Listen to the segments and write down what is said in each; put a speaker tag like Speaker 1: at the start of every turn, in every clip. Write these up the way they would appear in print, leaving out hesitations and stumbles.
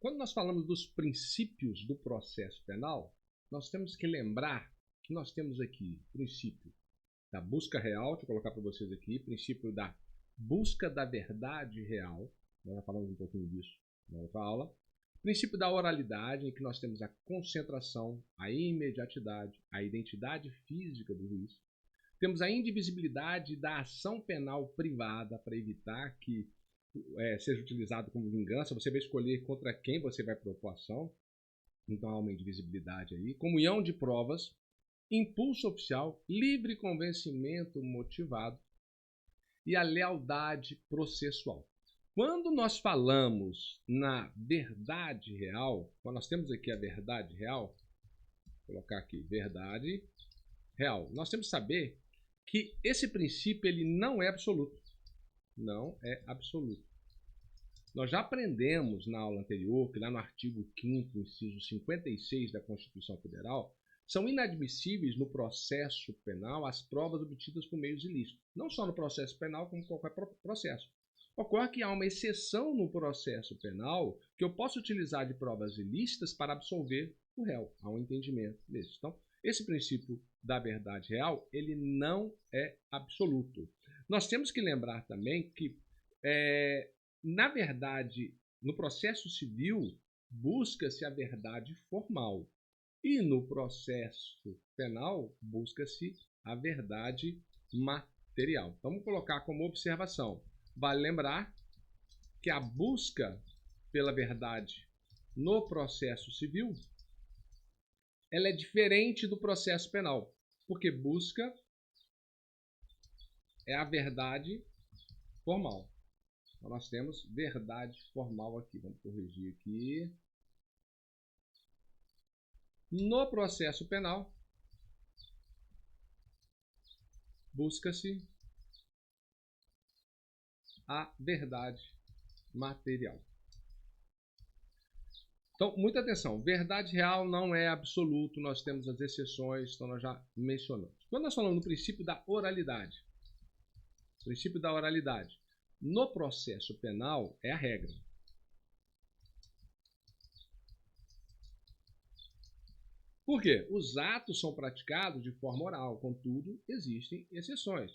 Speaker 1: Quando nós falamos dos princípios do processo penal, nós temos que lembrar que nós temos aqui o princípio da busca real, deixa eu colocar para vocês aqui, princípio da busca da verdade real, nós já falamos um pouquinho disso na outra aula, princípio da oralidade, em que nós temos a concentração, a imediatidade, a identidade física do juiz, temos a indivisibilidade da ação penal privada para evitar que seja utilizado como vingança, você vai escolher contra quem você vai propor ação, então há uma indivisibilidade aí, comunhão de provas, impulso oficial, livre convencimento motivado e a lealdade processual. Quando nós falamos na verdade real, quando nós temos aqui a verdade real, vou colocar aqui, verdade real, nós temos que saber que esse princípio ele não é absoluto. Não é absoluto. Nós já aprendemos na aula anterior que lá no artigo 5º, inciso 56 da Constituição Federal, são inadmissíveis no processo penal as provas obtidas por meios ilícitos. Não só no processo penal, como qualquer processo. Ocorre que há uma exceção no processo penal que eu posso utilizar de provas ilícitas para absolver o réu. Há um entendimento desse. Então, esse princípio da verdade real, ele não é absoluto. Nós temos que lembrar também que, na verdade, no processo civil, busca-se a verdade formal. E no processo penal, busca-se a verdade material. Vamos colocar como observação. Vale lembrar que a busca pela verdade no processo civil, ela é diferente do processo penal, porque busca é a verdade formal. Então, nós temos verdade formal aqui. Vamos corrigir aqui. No processo penal, busca-se a verdade material. Então, muita atenção. Verdade real não é absoluto. Nós temos as exceções, então nós já mencionamos. Quando nós falamos do princípio da oralidade, no processo penal é a regra. Por quê? Os atos são praticados de forma oral, contudo, existem exceções.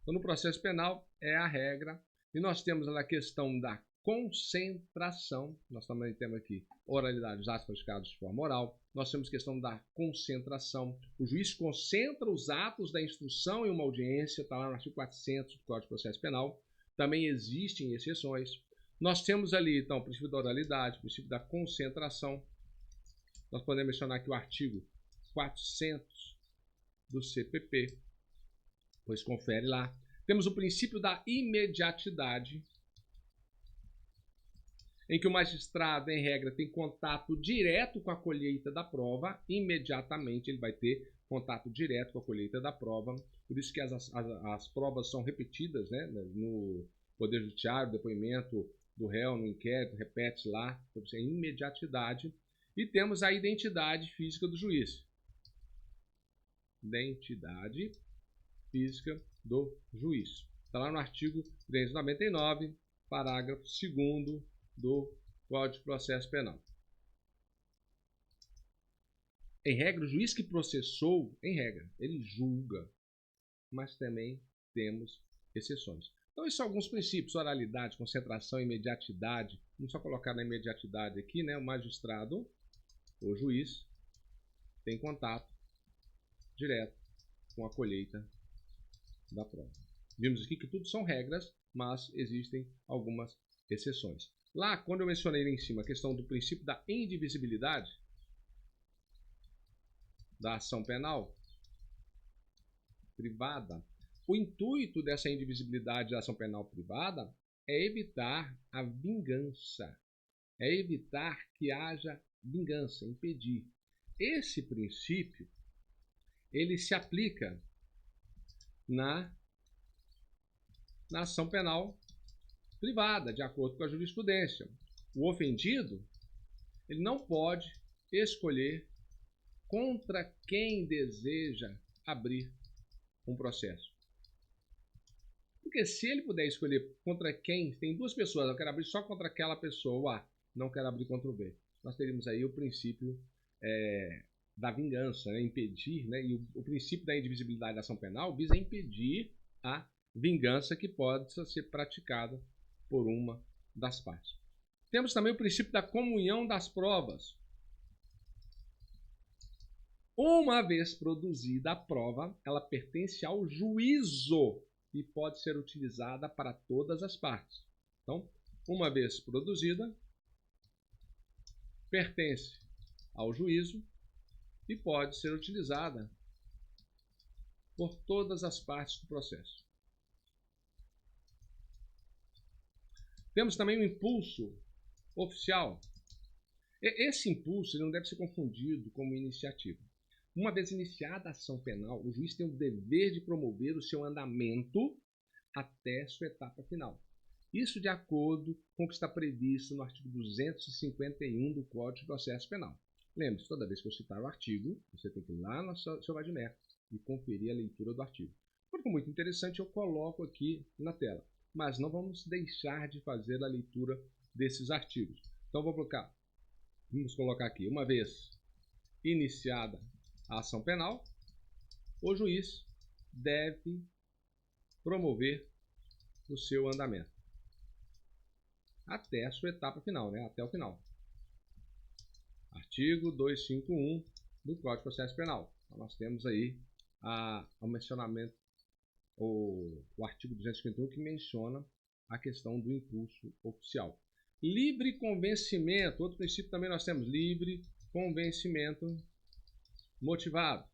Speaker 1: Então, no processo penal é a regra. E nós temos a questão da concentração. Nós também temos aqui oralidade, os atos praticados de forma oral. Nós temos a questão da concentração. O juiz concentra os atos da instrução em uma audiência, está lá no artigo 400 do Código de Processo Penal. Também existem exceções. Nós temos ali, então, o princípio da oralidade, o princípio da concentração. Nós podemos mencionar aqui o artigo 400 do CPP, pois confere lá. Temos o princípio da imediatidade, em que o magistrado, em regra, tem contato direto com a colheita da prova, imediatamente ele vai ter contato direto com a colheita da prova, por isso que as provas são repetidas, né, no Poder Judiciário, depoimento do réu, no inquérito, repete lá, então isso é imediatidade. E temos a identidade física do juiz. Identidade física do juiz. Está lá no artigo 399, parágrafo 2º do Código de Processo Penal. Em regra, o juiz que processou, em regra, ele julga, mas também temos exceções. Então, esses são alguns princípios: oralidade, concentração, imediatidade. Vamos só colocar na imediatidade aqui, né? O magistrado, o juiz, tem contato direto com a colheita da prova. Vimos aqui que tudo são regras, mas existem algumas exceções. Lá, quando eu mencionei lá em cima a questão do princípio da indivisibilidade da ação penal privada, o intuito dessa indivisibilidade da ação penal privada é evitar a vingança, é evitar que haja vingança, impedir. Esse princípio, ele se aplica na ação penal privada, de acordo com a jurisprudência. O ofendido, ele não pode escolher contra quem deseja abrir um processo. Porque se ele puder escolher contra quem, tem duas pessoas, eu quero abrir só contra aquela pessoa, A, não quero abrir contra o B. Nós teríamos aí o princípio da vingança, né? Impedir, né? E o princípio da indivisibilidade da ação penal visa impedir a vingança que pode ser praticada por uma das partes. Temos também o princípio da comunhão das provas. Uma vez produzida a prova, ela pertence ao juízo e pode ser utilizada para todas as partes. Então, uma vez produzida, pertence ao juízo e pode ser utilizada por todas as partes do processo. Temos também o impulso oficial. Esse impulso não deve ser confundido com iniciativa. Uma vez iniciada a ação penal, o juiz tem o dever de promover o seu andamento até sua etapa final. Isso de acordo com o que está previsto no artigo 251 do Código de Processo Penal. Lembre-se, toda vez que eu citar o artigo, você tem que ir lá no seu Vadmer e conferir a leitura do artigo. Porque muito interessante, eu coloco aqui na tela. Mas não vamos deixar de fazer a leitura desses artigos. Então vamos colocar aqui, uma vez iniciada a ação penal, o juiz deve promover o seu andamento até a sua etapa final, né? Até o final. Artigo 251 do Código de Processo Penal. Então, nós temos aí o mencionamento, o artigo 251, que menciona a questão do impulso oficial. Livre convencimento, outro princípio também nós temos, livre convencimento motivado,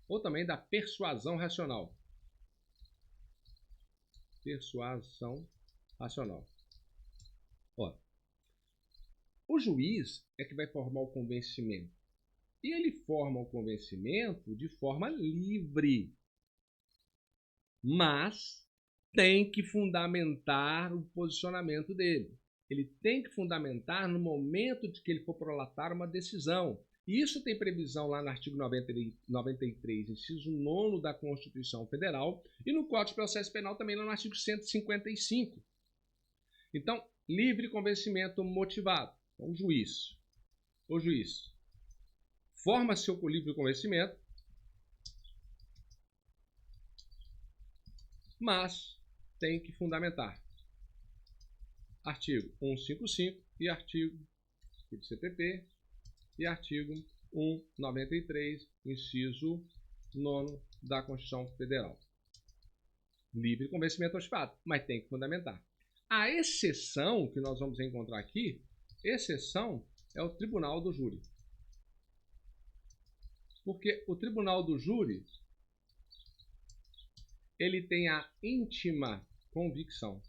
Speaker 1: ou também da persuasão racional. Persuasão racional. Ó, o juiz é que vai formar o convencimento. E ele forma o convencimento de forma livre. Mas tem que fundamentar o posicionamento dele. Ele tem que fundamentar no momento de que ele for prolatar uma decisão. E isso tem previsão lá no artigo 93, inciso 9 da Constituição Federal, e no Código de Processo Penal também lá no artigo 155. Então, livre convencimento motivado. Então, o juiz forma seu livre convencimento, mas tem que fundamentar. Artigo 155 e artigo do CPP e artigo 193, inciso 9 da Constituição Federal. Livre convencimento motivado, mas tem que fundamentar. A exceção que nós vamos encontrar aqui, exceção é o tribunal do júri. Porque o tribunal do júri, ele tem a íntima convicção,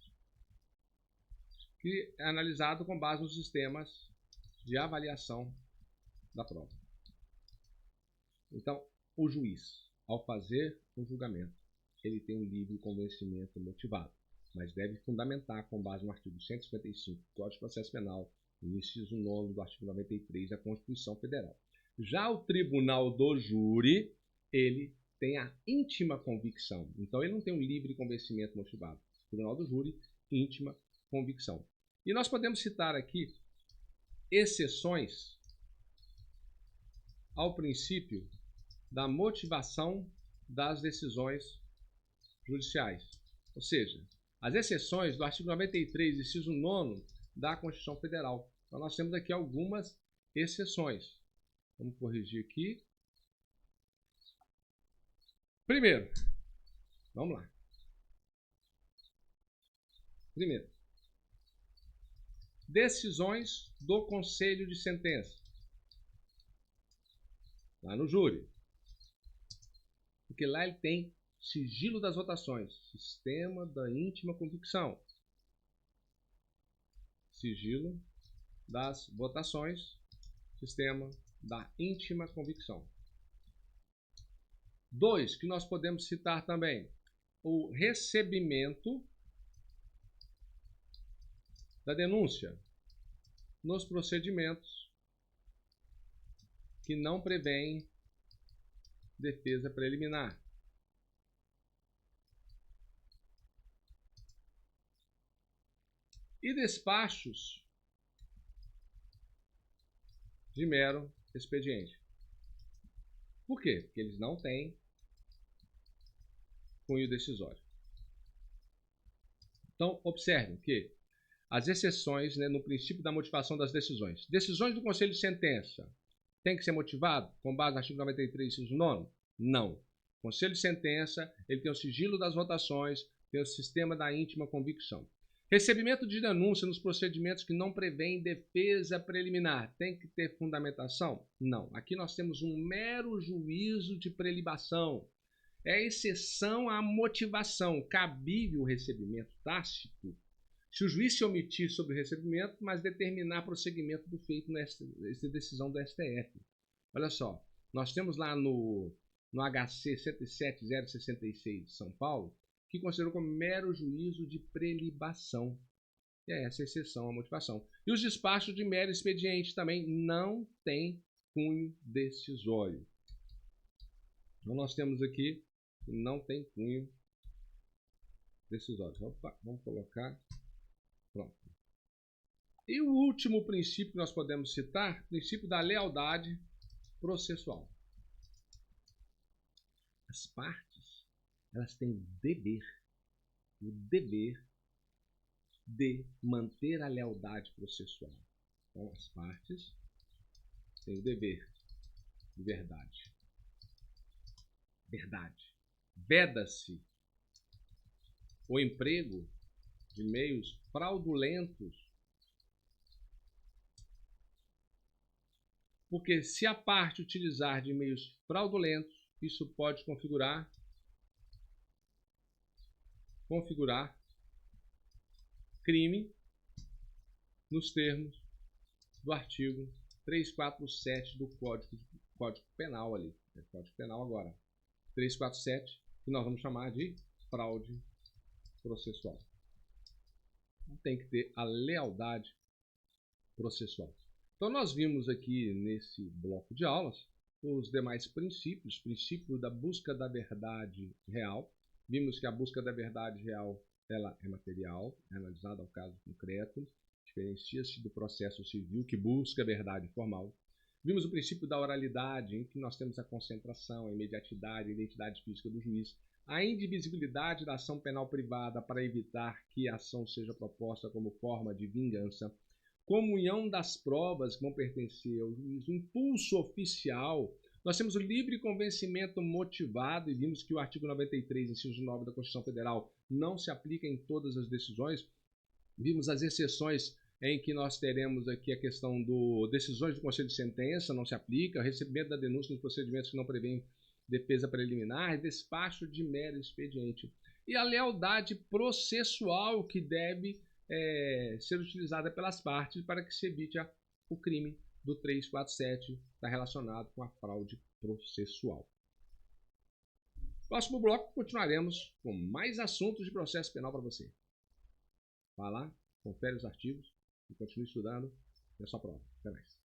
Speaker 1: que é analisado com base nos sistemas de avaliação da prova. Então, o juiz, ao fazer um julgamento, ele tem um livre convencimento motivado, mas deve fundamentar com base no artigo 155 do Código de Processo Penal, no inciso 9 do artigo 93 da Constituição Federal. Já o tribunal do júri, ele tem a íntima convicção. Então, ele não tem um livre convencimento motivado. O tribunal do júri, íntima convicção. E nós podemos citar aqui exceções ao princípio da motivação das decisões judiciais. Ou seja, as exceções do artigo 93, inciso 9 da Constituição Federal. Então, nós temos aqui algumas exceções. Vamos corrigir aqui. Primeiro, vamos lá. Primeiro, decisões do Conselho de Sentença. Lá no júri. Porque lá ele tem sigilo das votações, sistema da íntima convicção. Sigilo das votações, sistema da íntima convicção. 2, que nós podemos citar também, o recebimento da denúncia nos procedimentos que não prevêem defesa preliminar. e despachos de mero expediente. Por quê? Porque eles não têm cunho decisório. Então, observem que as exceções, né, no princípio da motivação das decisões. Decisões do Conselho de Sentença tem que ser motivado com base no artigo 93, inciso 9? Não. O Conselho de Sentença ele tem o sigilo das votações, tem o sistema da íntima convicção. Recebimento de denúncia nos procedimentos que não prevêem defesa preliminar. Tem que ter fundamentação? Não. Aqui nós temos um mero juízo de prelibação. É exceção à motivação. Cabível o recebimento tácito se o juiz se omitir sobre o recebimento, mas determinar prosseguimento do feito nessa decisão do STF. Olha só, nós temos lá no HC 107066 de São Paulo, que considerou como mero juízo de prelibação. E é essa exceção à motivação. E os despachos de mero expediente também não têm cunho decisório. Então nós temos aqui que não tem cunho decisório. Opa, vamos colocar. Pronto. E o último princípio que nós podemos citar, o princípio da lealdade processual. As partes, elas têm o dever de manter a lealdade processual. Então, as partes têm o dever de verdade. Veda-se o emprego de meios fraudulentos, porque se a parte utilizar de meios fraudulentos, isso pode configurar crime nos termos do artigo 347 do Código Penal ali. É Código Penal agora. 347, que nós vamos chamar de fraude processual. Tem que ter a lealdade processual. Então nós vimos aqui nesse bloco de aulas os demais princípios, princípio da busca da verdade real. Vimos que a busca da verdade real ela é material, é analisada ao caso concreto, diferencia-se do processo civil que busca a verdade formal. Vimos o princípio da oralidade, em que nós temos a concentração, a imediatidade, a identidade física do juiz, a indivisibilidade da ação penal privada para evitar que a ação seja proposta como forma de vingança, comunhão das provas que vão pertencer ao juiz, o impulso oficial. Nós temos o livre convencimento motivado e vimos que o artigo 93, inciso 9 da Constituição Federal não se aplica em todas as decisões. Vimos as exceções em que nós teremos aqui a questão do decisões do Conselho de Sentença, não se aplica, recebimento da denúncia nos procedimentos que não prevêem defesa preliminar, despacho de mero expediente. E a lealdade processual que deve ser utilizada pelas partes para que se evite o crime do 347, está relacionado com a fraude processual. Próximo bloco, continuaremos com mais assuntos de processo penal para você. Vá lá, confere os artigos e continue estudando. É sua prova. Até mais.